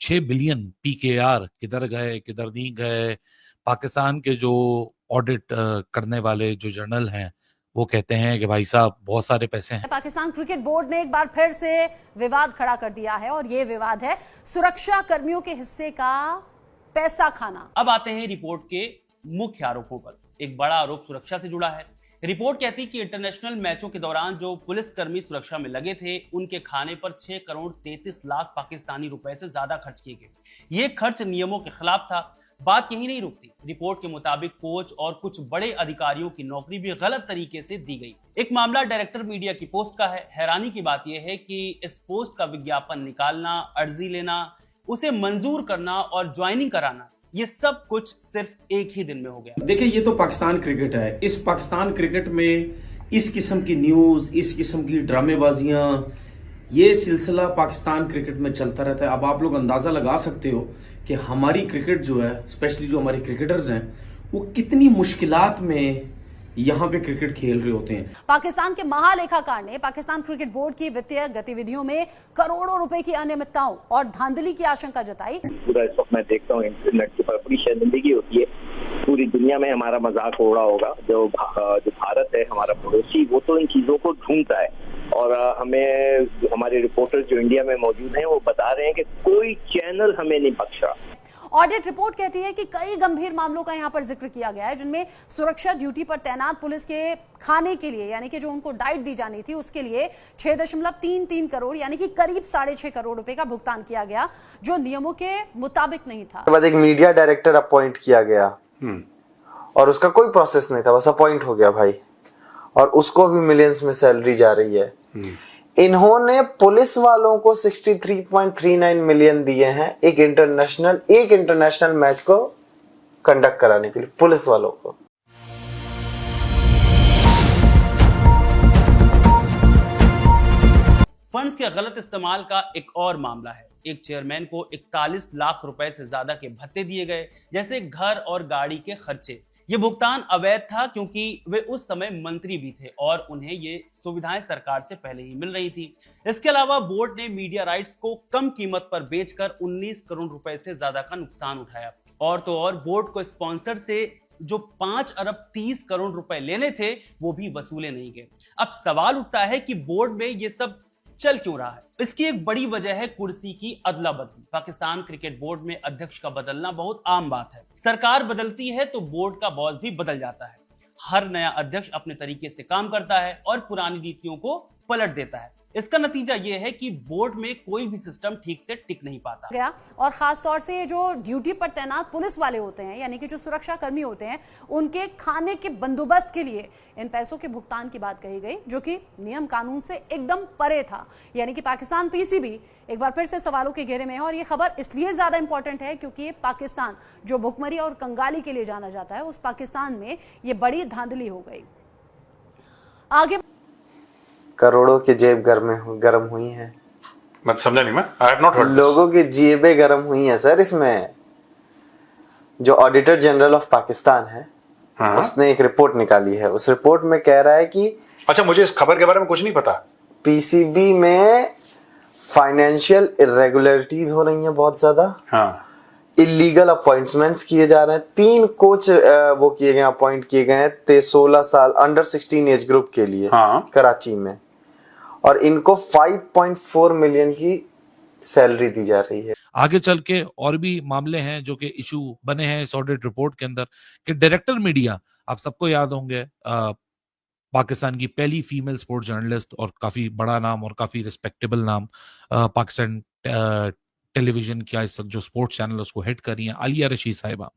6 billion PKR किधर गए किधर नहीं गए। पाकिस्तान के जो ऑडिट करने वाले जो जर्नल हैं वो कहते हैं कि भाई साहब बहुत सारे पैसे हैं। पाकिस्तान क्रिकेट बोर्ड ने एक बार फिर से विवाद खड़ा कर दिया है और ये विवाद है सुरक्षा कर्मियों के हिस्से का पैसा खाना। अब आते हैं रिपोर्ट के मुख्य आरोपों पर। एक बड़ा आरोप सुरक्षा से जुड़ा है। रिपोर्ट कहती कि इंटरनेशनल मैचों के दौरान जो पुलिसकर्मी सुरक्षा में लगे थे उनके खाने पर 6 करोड़ 33 लाख पाकिस्तानी रुपए से ज्यादा खर्च किए गए। ये खर्च नियमों के खिलाफ था। बात यही नहीं रुकती। रिपोर्ट के मुताबिक कोच और कुछ बड़े अधिकारियों की नौकरी भी गलत तरीके से दी गई। एक मामला डायरेक्टर मीडिया की पोस्ट का है। हैरानी की बात यह है कि इस पोस्ट का विज्ञापन निकालना, अर्जी लेना, उसे मंजूर करना और ज्वाइनिंग कराना, ये सब कुछ सिर्फ एक ही दिन में हो गया। देखिए, ये तो पाकिस्तान क्रिकेट है। इस पाकिस्तान क्रिकेट में इस किस्म की न्यूज, इस किस्म की ड्रामेबाजियां, ये सिलसिला पाकिस्तान क्रिकेट में चलता रहता है। अब आप लोग अंदाजा लगा सकते हो कि हमारी क्रिकेट जो है, स्पेशली जो हमारे क्रिकेटर्स हैं, वो कितनी मुश्किलात में यहाँ पे क्रिकेट खेल रहे होते हैं। पाकिस्तान के महालेखाकार ने पाकिस्तान क्रिकेट बोर्ड की वित्तीय गतिविधियों में करोड़ों रुपए की अनियमितताओं और धांधली की आशंका जताई। पूरा इस वक्त मैं देखता हूँ इंटरनेट के ऊपर बड़ी शर्मिंदगी होती है। पूरी दुनिया में हमारा मजाक हो रहा होगा। जो भारत है हमारा पड़ोसी, वो तो इन चीजों को ढूंढता है और हमें हमारे रिपोर्टर्स जो इंडिया में मौजूद हैं वो बता रहे हैं कि कोई चैनल हमें नहीं बख्शा। ऑडिट रिपोर्ट कहती है कि कई गंभीर मामलों का यहाँ पर जिक्र किया गया है, जिनमें सुरक्षा ड्यूटी पर तैनात पुलिस के खाने के लिए, यानी कि जो उनको डाइट दी जानी थी, उसके लिए 6.33 करोड़ यानी कि करीब 6.5 करोड़ रुपए का भुगतान किया गया, जो नियमों के मुताबिक नहीं था। बाद एक मीडिया डायरेक्टर अपॉइंट किया गया और उसका कोई प्रोसेस नहीं था, बस अपॉइंट हो गया भाई, और उसको भी मिलियंस में सैलरी जा रही है। इन्होंने पुलिस वालों को 63.39 मिलियन दिए हैं एक इंटरनेशनल मैच को कंडक्ट कराने के लिए, पुलिस वालों को। फंड्स के गलत इस्तेमाल का एक और मामला है। एक चेयरमैन को 41 लाख रुपए से ज्यादा के भत्ते दिए गए, जैसे घर और गाड़ी के खर्चे। ये भुगतान अवैध था क्योंकि वे उस समय मंत्री भी थे और उन्हें ये सुविधाएं सरकार से पहले ही मिल रही थी। इसके अलावा बोर्ड ने मीडिया राइट्स को कम कीमत पर बेचकर 19 करोड़ रुपए से ज्यादा का नुकसान उठाया। और तो और बोर्ड को स्पॉन्सर से जो 5 अरब 30 करोड़ रुपए लेने थे वो भी वसूले नहीं गए। अब सवाल उठता है कि बोर्ड में ये सब चल क्यों रहा है। इसकी एक बड़ी वजह है कुर्सी की अदला बदली। पाकिस्तान क्रिकेट बोर्ड में अध्यक्ष का बदलना बहुत आम बात है। सरकार बदलती है तो बोर्ड का बॉस भी बदल जाता है। हर नया अध्यक्ष अपने तरीके से काम करता है और पुरानी नीतियों को पलट देता है। इसका नतीजा यह है कि बोर्ड में कोई भी सिस्टम ठीक से टिक नहीं पाता गया। और खास तौर से जो ड्यूटी पर तैनात पुलिस वाले होते हैं, यानी कि जो सुरक्षा कर्मी होते हैं, उनके खाने के बंदोबस्त के लिए इन पैसों के भुगतान की बात कही गई, जो कि नियम कानून से एकदम परे था। यानी कि पाकिस्तान पीसीबी एक बार फिर से सवालों के घेरे में है। और ये खबर इसलिए ज्यादा इंपॉर्टेंट है क्योंकि पाकिस्तान जो भुखमरी और कंगाली के लिए जाना जाता है, उस पाकिस्तान में ये बड़ी धांधली हो गई। आगे करोड़ों की जेब गर्म हुई है। मत समझा नहीं मैं। I have not heard this. लोगों की जेबें गर्म हुई है सर। इसमें जो ऑडिटर जनरल ऑफ पाकिस्तान है, उसने एक रिपोर्ट निकाली है। उस रिपोर्ट में कह रहा है कि अच्छा, मुझे इस खबर के बारे में कुछ नहीं पता। पीसीबी में फाइनेंशियल इरेगुलरिटीज हो रही हैं बहुत ज्यादा। इलीगल अपॉइंटमेंट्स किए जा रहे हैं। 3 कोच वो किए गए, अपॉइंट किए गए हैं 16 साल अंडर 16 एज ग्रुप के लिए कराची में, और इनको 5.4 मिलियन की सैलरी दी जा रही है। आगे चल के और भी मामले हैं जो कि इशू बने हैं इस ऑडिट रिपोर्ट के अंदर कि डायरेक्टर मीडिया, आप सबको याद होंगे, पाकिस्तान की पहली फीमेल स्पोर्ट्स जर्नलिस्ट और काफी बड़ा नाम और काफी रिस्पेक्टेबल नाम, पाकिस्तान टेलीविजन का इस जो स्पोर्ट्स चैनल उसको हेड कर रही हैं, आलिया रशीद साहिबा,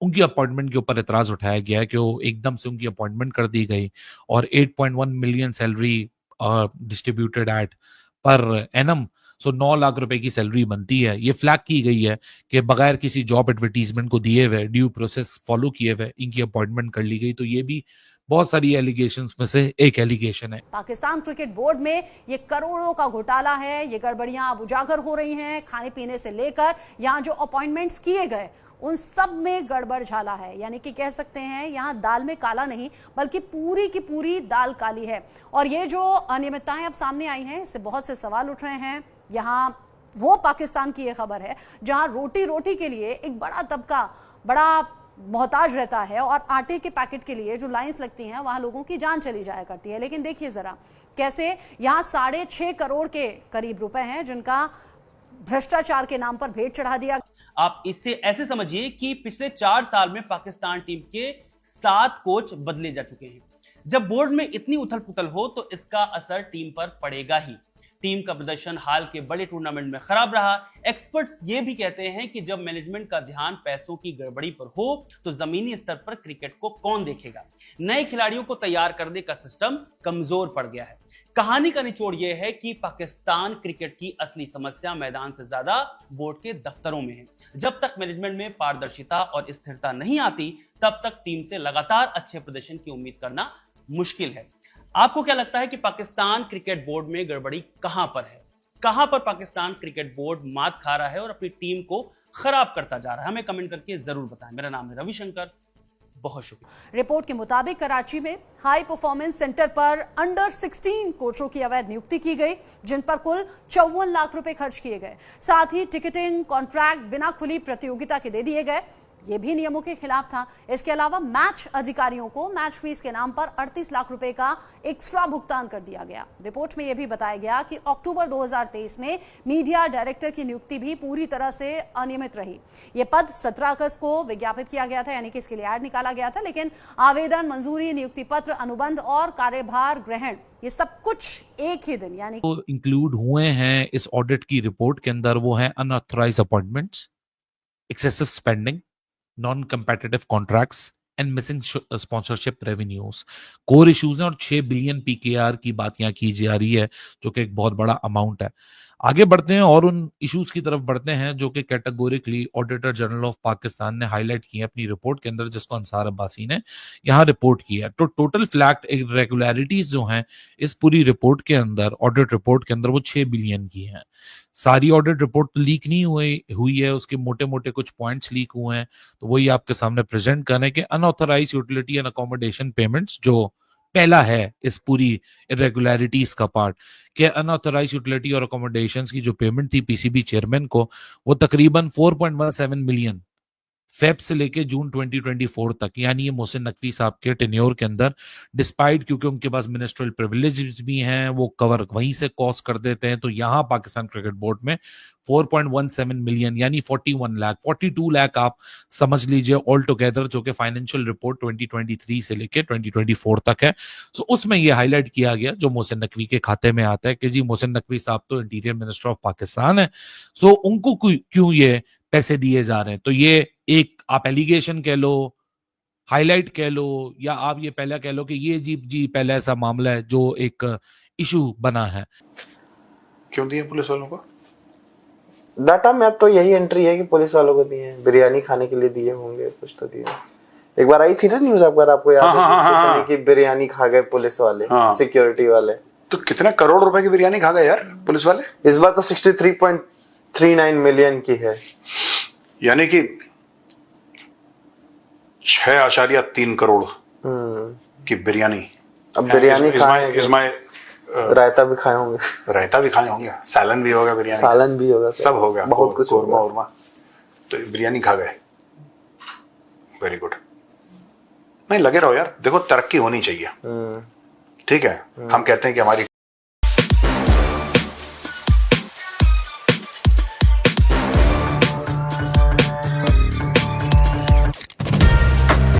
उनकी अपॉइंटमेंट के ऊपर एतराज उठाया गया है कि वो एकदम से उनकी अपॉइंटमेंट कर दी गई और 8.1 million salary distributed at per annum, so 9 lakh रुपए की सैलरी बनती है। ये फ्लैग की गई है कि बगैर किसी जॉब एडवर्टीजमेंट को दिए हुए, ड्यू प्रोसेस फॉलो किए हुए इनकी अपॉइंटमेंट कर ली गई। तो ये भी बहुत सारी एलिगेशंस में से एक एलिगेशन है। पाकिस्तान क्रिकेट बोर्ड में ये करोड़ों का घोटाला है। ये गड़बड़ियां अब उजागर हो रही हैं। खाने पीने से लेकर यहाँ जो अपॉइंटमेंट्स किए गए उन सब में गड़बड़ झाला है। यानी कि कह सकते हैं यहाँ दाल में काला नहीं बल्कि पूरी की पूरी दाल काली है। और ये जो अनियमितताएं अब सामने आई हैं, इससे बहुत से सवाल उठ रहे हैं। यहाँ वो पाकिस्तान की ये खबर है जहां रोटी रोटी के लिए एक बड़ा तबका बड़ा मोहताज रहता है और आटे के पैकेट के लिए जो लाइंस लगती हैं वहां लोगों की जान चली जाया करती है। लेकिन देखिए जरा कैसे यहां 6.5 करोड़ के करीब रुपए हैं जिनका भ्रष्टाचार के नाम पर भेंट चढ़ा दिया। आप इससे ऐसे समझिए कि पिछले 4 साल में पाकिस्तान टीम के 7 कोच बदले जा चुके हैं। जब बोर्ड में इतनी उथल पुथल हो तो इसका असर टीम पर पड़ेगा ही। टीम का प्रदर्शन हाल के बड़े टूर्नामेंट में खराब रहा। एक्सपर्ट्स ये भी कहते हैं कि जब मैनेजमेंट का ध्यान पैसों की गड़बड़ी पर हो तो जमीनी स्तर पर क्रिकेट को कौन देखेगा। नए खिलाड़ियों को तैयार करने का सिस्टम कमजोर पड़ गया है। कहानी का निचोड़ यह है कि पाकिस्तान क्रिकेट की असली समस्या मैदान से ज्यादा बोर्ड के दफ्तरों में है। जब तक मैनेजमेंट में पारदर्शिता और स्थिरता नहीं आती तब तक टीम से लगातार अच्छे प्रदर्शन की उम्मीद करना मुश्किल है। आपको क्या लगता है कि पाकिस्तान क्रिकेट बोर्ड में गड़बड़ी कहां पर है? कहां पर पाकिस्तान क्रिकेट बोर्ड मात खा रहा है और अपनी टीम को खराब करता जा रहा है? हमें कमेंट करके जरूर बताएं। मेरा नाम है रविशंकर, बहुत शुक्रिया। रिपोर्ट के मुताबिक कराची में हाई परफॉर्मेंस सेंटर पर अंडर 16 कोचों की अवैध नियुक्ति की गई जिन पर कुल 54 लाख रुपए खर्च किए गए। साथ ही टिकटिंग कॉन्ट्रैक्ट बिना खुली प्रतियोगिता के दे दिए गए, ये भी नियमों के खिलाफ था। इसके अलावा मैच अधिकारियों को मैच फीस के नाम पर 38 लाख रुपए का एक्स्ट्रा भुगतान कर दिया गया। रिपोर्ट में यह भी बताया गया कि अक्टूबर 2023 में मीडिया डायरेक्टर की नियुक्ति भी पूरी तरह से अनियमित रही। यह पद 17 अगस्त को विज्ञापित किया गया था, यानी कि इसके लिए ऐड निकाला गया था, लेकिन आवेदन, मंजूरी, नियुक्ति पत्र, अनुबंध और कार्यभार ग्रहण ये सब कुछ एक ही दिन यानी तो इंक्लूड हुए हैं इस ऑडिट की रिपोर्ट के अंदर। वो है unauthorised appointments, excessive spending, non competitive contracts and missing sponsorship revenues. Core issues हैं और 6 बिलियन पीकेआर की बात यहाँ की जा रही है जो कि एक बहुत बड़ा अमाउंट है। आगे बढ़ते हैं और उन इश्यूज की तरफ बढ़ते हैं जो कि categorically auditor general of Pakistan ने हाईलाइट किए अपनी रिपोर्ट के अंदर, जिसको अंसार अब्बासी ने यहाँ रिपोर्ट किया है। तो टोटल फ्लैग्ड इरेगुलरिटीज जो हैं इस पूरी रिपोर्ट के अंदर, ऑडिट रिपोर्ट के अंदर, वो 6 बिलियन की हैं। सारी ऑडिट रिपोर्ट तो लीक नहीं हुई है, उसके मोटे मोटे कुछ पॉइंट्स लीक हुए हैं, तो वही आपके सामने प्रेजेंट कर रहे हैं कि unauthorised utility and accommodation payments जो पहला है इस पूरी इरेगुलरिटीज का पार्ट, कि अनऑथराइज्ड यूटिलिटी और अकोमोडेशंस की जो पेमेंट थी पीसीबी चेयरमैन को, वो तकरीबन 4.17 मिलियन फेब से लेके जून 2024 तक, यानी ये मोहसिन नकवी साहब के टेन्योर के अंदर, डिस्पाइट क्योंकि उनके पास मिनिस्ट्रियल प्रिविलेजेस भी हैं, वो कवर वहीं से कॉस्ट कर देते हैं। तो यहाँ पाकिस्तान क्रिकेट बोर्ड में 4.17 मिलियन यानी 42 लाख आप समझ लीजिए ऑल टुगेदर, जो कि फाइनेंशियल रिपोर्ट 2023 से लेके 2024 तक है। सो उसमें ये हाईलाइट किया गया जो मोहसिन नकवी के खाते में आता है कि जी मोहसिन नकवी साहब तो इंटीरियर मिनिस्टर ऑफ पाकिस्तान है, सो उनको क्यों ये पैसे दिए जा रहे हैं। तो ये एक आप एलिगेशन कह लो, हाईलाइट कह लो, या आप ये पहले कह लो कि ये जी पहले ऐसा मामला है जो एक इशू बना है। क्यों दिए पुलिस वालों को? डाटा में अब तो यही एंट्री है कि पुलिस वालों को दिए, बिरयानी खाने के लिए दिए होंगे, कुछ तो दिए। एक बार आई थी ना न्यूज, अगर आपको याद है कि बिरयानी खा गए पुलिस वाले, सिक्योरिटी वाले। तो कितने करोड़ रुपए की बिरयानी खा गए यार पुलिस वाले? इस बार तो 63.39 मिलियन की है, यानी कि 6.3 करोड़ की बिरयानी। अब बिरयानी खाए, रायता भी खाए होंगे, रायता भी खाए होंगे, सालन भी होगा, बिरयानी सालन भी होगा, सब होगा, बहुत कुछ होगा। तो बिरयानी खा गए, वेरी गुड। नहीं, लगे रहो यार, देखो तरक्की होनी चाहिए, ठीक है। हम कहते हैं कि हमारी